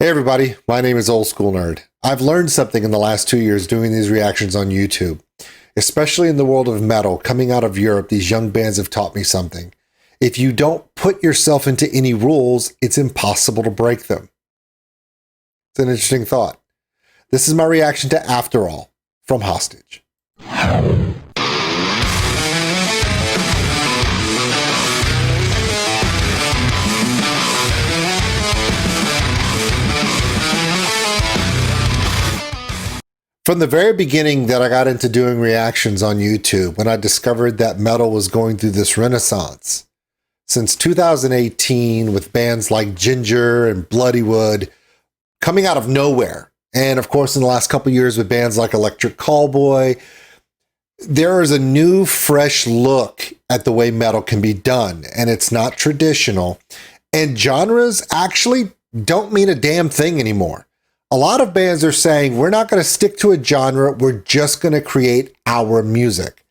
Hey everybody, my name is OldSkuleNerd. I've learned something in the last 2 years doing these reactions on YouTube. Especially in the world of metal, coming out of Europe, these young bands have taught me something. If you don't put yourself into any rules, it's impossible to break them. It's an interesting thought. This is my reaction to Afterall from Hostage. From the very beginning that I got into doing reactions on YouTube, when I discovered that metal was going through this renaissance, since 2018 with bands like Ginger and Bloodywood coming out of nowhere, and of course in the last couple years with bands like Electric Callboy, there is a new fresh look at the way metal can be done, and it's not traditional, and genres actually don't mean a damn thing anymore. A lot of bands are saying, we're not going to stick to a genre, we're just going to create our music.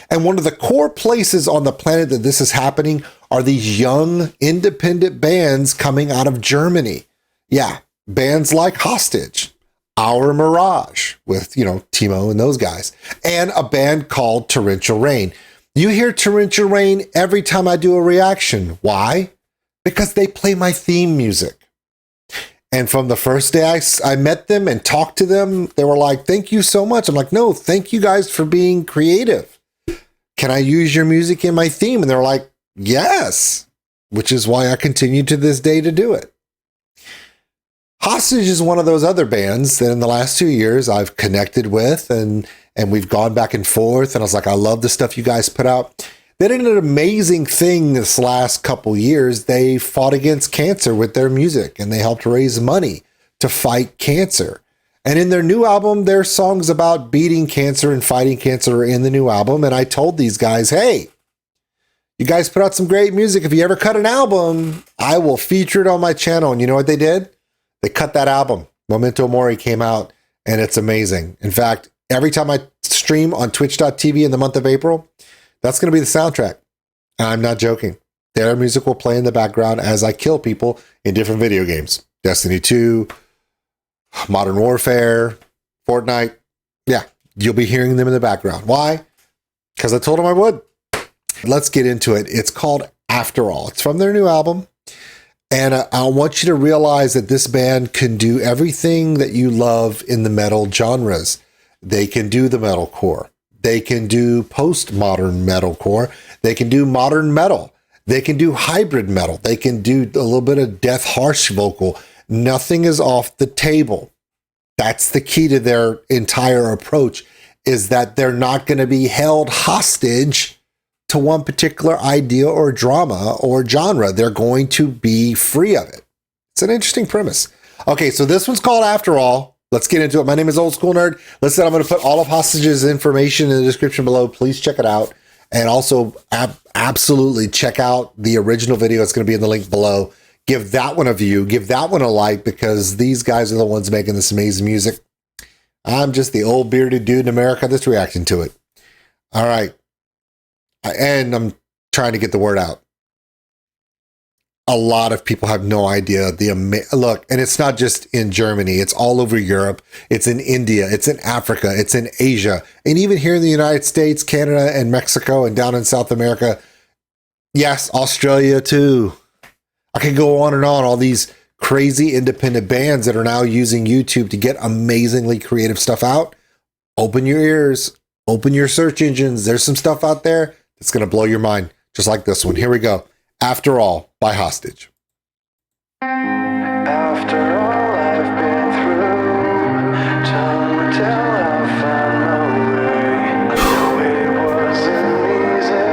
And one of the core places on the planet that this is happening are these young, independent bands coming out of Germany. Yeah, bands like Hostage, Our Mirage, with, Timo and those guys, and a band called Torrential Rain. You hear Torrential Rain every time I do a reaction. Why? Because they play my theme music. And from the first day I met them and talked to them, they were like, thank you so much. I'm like, no, thank you guys for being creative. Can I use your music in my theme? And they're like, yes, which is why I continue to this day to do it. Hostage is one of those other bands that in the last 2 years I've connected with and we've gone back and forth. And I was like, I love the stuff you guys put out. They did an amazing thing this last couple years. They fought against cancer with their music and they helped raise money to fight cancer. And in their new album, their songs about beating cancer and fighting cancer are in the new album. And I told these guys, hey, you guys put out some great music. If you ever cut an album, I will feature it on my channel. And you know what they did? They cut that album. MEMENTO Mori came out and it's amazing. In fact, every time I stream on twitch.tv in the month of April, that's going to be the soundtrack. And I'm not joking. Their music will play in the background as I kill people in different video games. Destiny 2, Modern Warfare, Fortnite. Yeah, you'll be hearing them in the background. Why? Because I told them I would. Let's get into it. It's called Afterall. It's from their new album. And I want you to realize that this band can do everything that you love in the metal genres. They can do the metalcore. They can do postmodern metalcore. They can do modern metal. They can do hybrid metal. They can do a little bit of death harsh vocal. Nothing is off the table. That's the key to their entire approach, is that they're not going to be held hostage to one particular idea or drama or genre. They're going to be free of it. It's an interesting premise. Okay, so this one's called Afterall. Let's get into it. My name is OldSkuleNerd. Listen, I'm going to put all of Hostage's information in the description below. Please check it out. And also absolutely check out the original video. It's going to be in the link below. Give that one a view. Give that one a like, because these guys are the ones making this amazing music. I'm just the old bearded dude in America that's reacting to it. All right. And I'm trying to get the word out. A lot of people have no idea look, and it's not just in Germany, it's all over Europe, it's in India, it's in Africa, it's in Asia, and even here in the United States, Canada, and Mexico, and down in South America. Yes, Australia too. I could go on and on, all these crazy independent bands that are now using YouTube to get amazingly creative stuff out. Open your ears, open your search engines. There's some stuff out there that's going to blow your mind, just like this one. Here we go. Afterall by Hostage. After all I've been through, time will tell I found my way. I know it wasn't easy,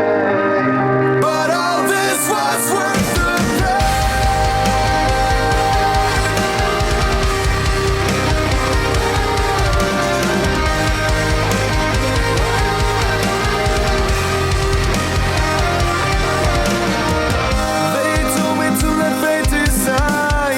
but all this was worth the They told me to let fate decide.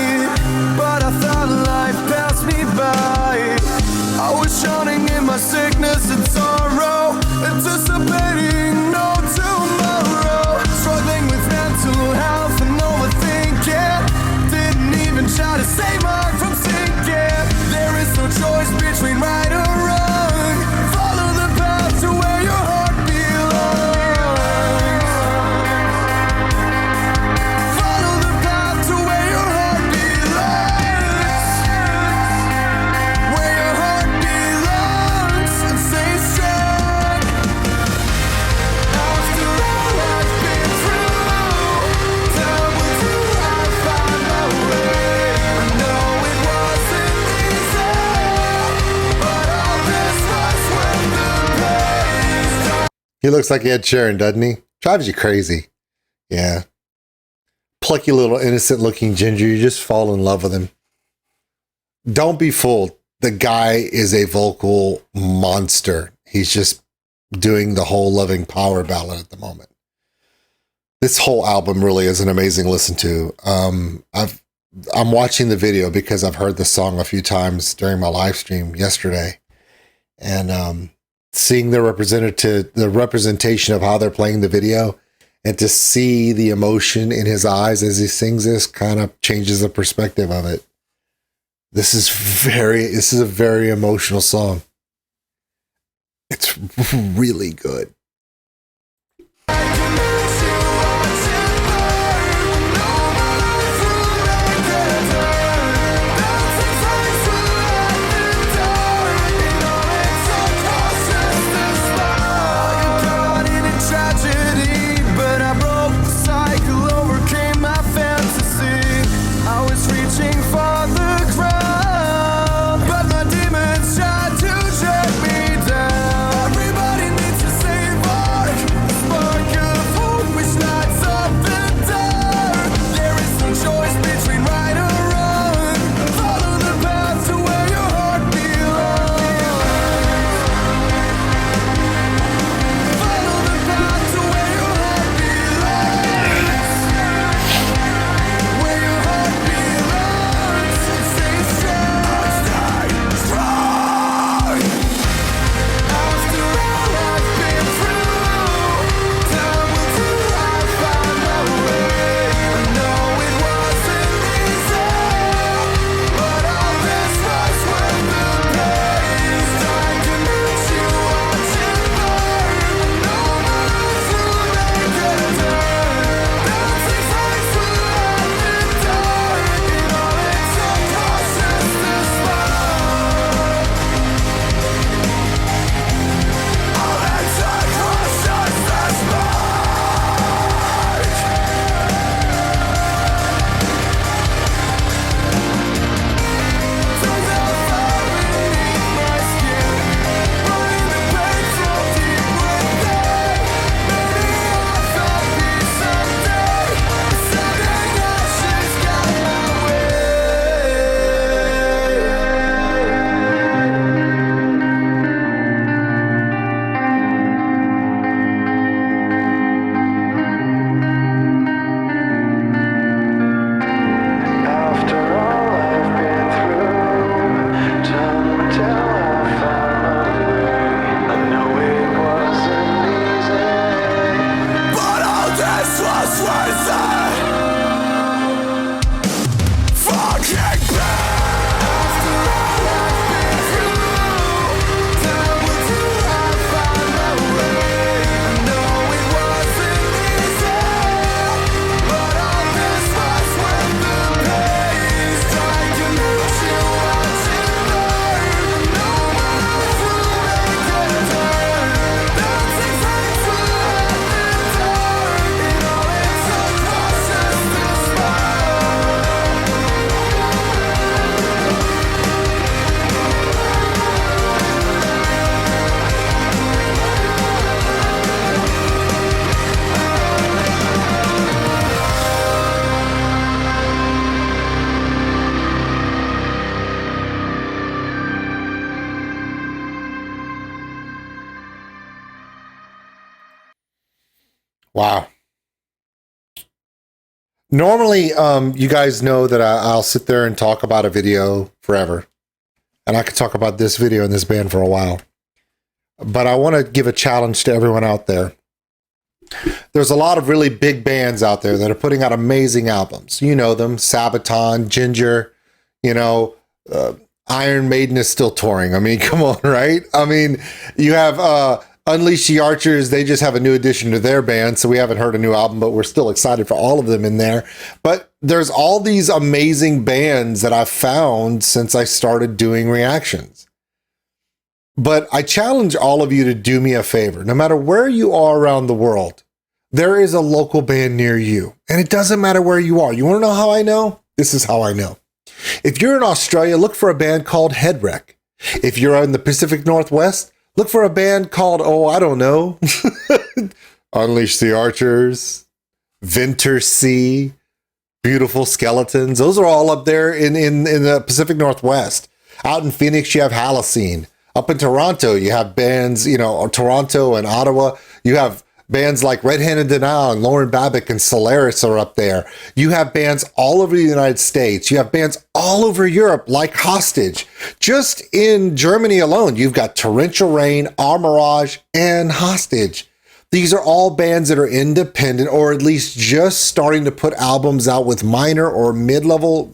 He looks like Ed Sheeran, doesn't he? Drives you crazy. Yeah. Plucky little innocent looking ginger. You just fall in love with him. Don't be fooled. The guy is a vocal monster. He's just doing the whole Loving Power ballad at the moment. This whole album really is an amazing listen to. I'm watching the video because I've heard the song a few times during my live stream yesterday, and seeing the representation of how they're playing the video, and to see the emotion in his eyes as he sings this kind of changes the perspective of it. This is a very emotional song. It's really good. Wow. Normally, you guys know that I'll sit there and talk about a video forever. And I could talk about this video and this band for a while. But I want to give a challenge to everyone out there. There's a lot of really big bands out there that are putting out amazing albums. You know them, Sabaton, Ginger, Iron Maiden is still touring. I mean, come on, right? I mean, you have Unleash the Archers. They just have a new addition to their band, so we haven't heard a new album, but we're still excited for all of them in there. But there's all these amazing bands that I've found since I started doing reactions. But I challenge all of you to do me a favor. No matter where you are around the world, there is a local band near you. And it doesn't matter where you are. You want to know how I know? This is how I know. If you're in Australia, look for a band called Headwreck. If you're in the Pacific Northwest, Look for a band called, oh, I don't know, Unleash the Archers, Vinter Sea, Beautiful Skeletons. Those are all up there in the Pacific Northwest. Out in Phoenix, you have Halocene. Up in Toronto, you have bands, you know, Toronto and Ottawa. You have bands like Red Hand and Denial and Lauren Babick and Solaris are up there. You have bands all over the United States. You have bands all over Europe like Hostage. Just in Germany alone, you've got Torrential Rain, Armirage, and Hostage. These are all bands that are independent or at least just starting to put albums out with minor or mid-level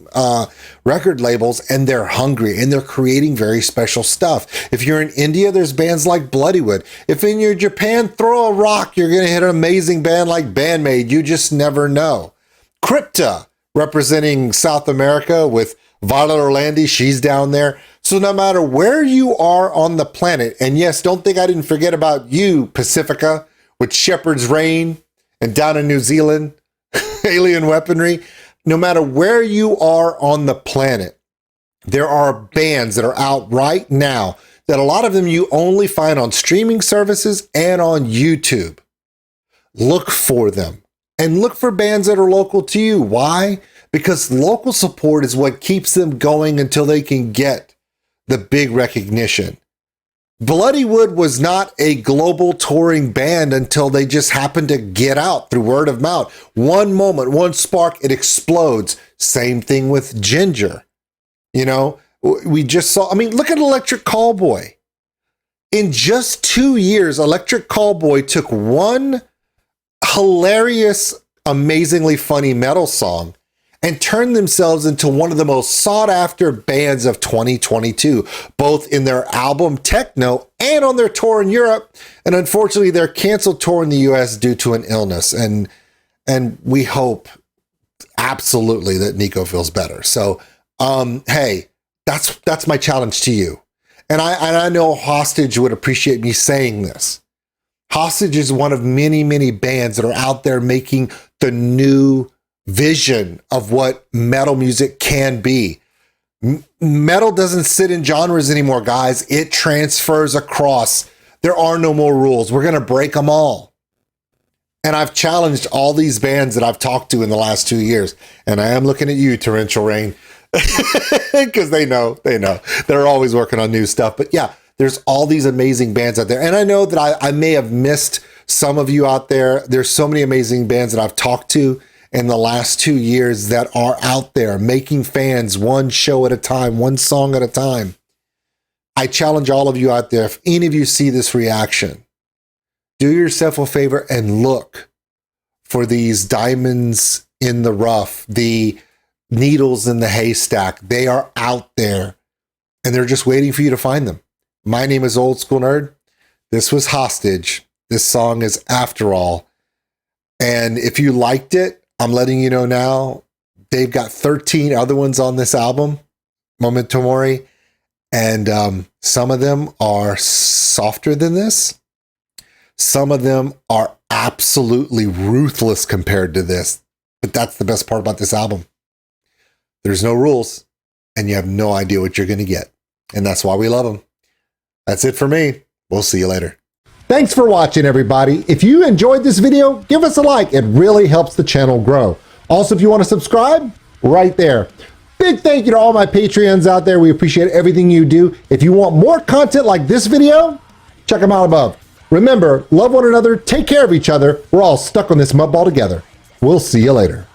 record labels, and they're hungry and they're creating very special stuff. If you're in India, there's bands like Bloodywood. If in your Japan, throw a rock, you're going to hit an amazing band like Bandmade. You just never know. Crypta, representing South America with Violet Orlandi, she's down there. So no matter where you are on the planet, and yes, don't think I didn't forget about you, Pacifica, with Shepherd's Reign, and down in New Zealand, Alien Weaponry. No matter where you are on the planet, there are bands that are out right now that a lot of them you only find on streaming services and on YouTube. Look for them and look for bands that are local to you. Why? Because local support is what keeps them going until they can get the big recognition. Bloodywood was not a global touring band until they just happened to get out through word of mouth. One moment, one spark, it explodes. Same thing with Ginger. You know, we just saw, I mean, look at Electric Callboy. In just 2 years, Electric Callboy took one hilarious, amazingly funny metal song and turned themselves into one of the most sought-after bands of 2022, both in their album Techno and on their tour in Europe. And unfortunately, their canceled tour in the US due to an illness. And we hope absolutely that Nico feels better. So, hey, that's my challenge to you. And I know Hostage would appreciate me saying this. Hostage is one of many, many bands that are out there making the new vision of what metal music can be. Metal doesn't sit in genres anymore, guys. It transfers across. There are no more rules. We're going to break them all. And I've challenged all these bands that I've talked to in the last 2 years. And I am looking at you, Torrential Rain, because they know. They're always working on new stuff. But yeah, there's all these amazing bands out there. And I know that I may have missed some of you out there. There's so many amazing bands that I've talked to in the last 2 years that are out there making fans one show at a time, one song at a time. I challenge all of you out there, if any of you see this reaction, do yourself a favor and look for these diamonds in the rough, the needles in the haystack. They are out there and they're just waiting for you to find them. My name is Old School Nerd. This was Hostage. This song is Afterall. And if you liked it, I'm letting you know now, they've got 13 other ones on this album, Memento Mori, and some of them are softer than this. Some of them are absolutely ruthless compared to this, but that's the best part about this album. There's no rules, and you have no idea what you're going to get, and that's why we love them. That's it for me. We'll see you later. Thanks for watching, everybody. If you enjoyed this video, give us a like. It really helps the channel grow. Also, if you want to subscribe, right there. Big thank you to all my Patreons out there. We appreciate everything you do. If you want more content like this video, check them out above. Remember, love one another, take care of each other. We're all stuck on this mud ball together. We'll see you later.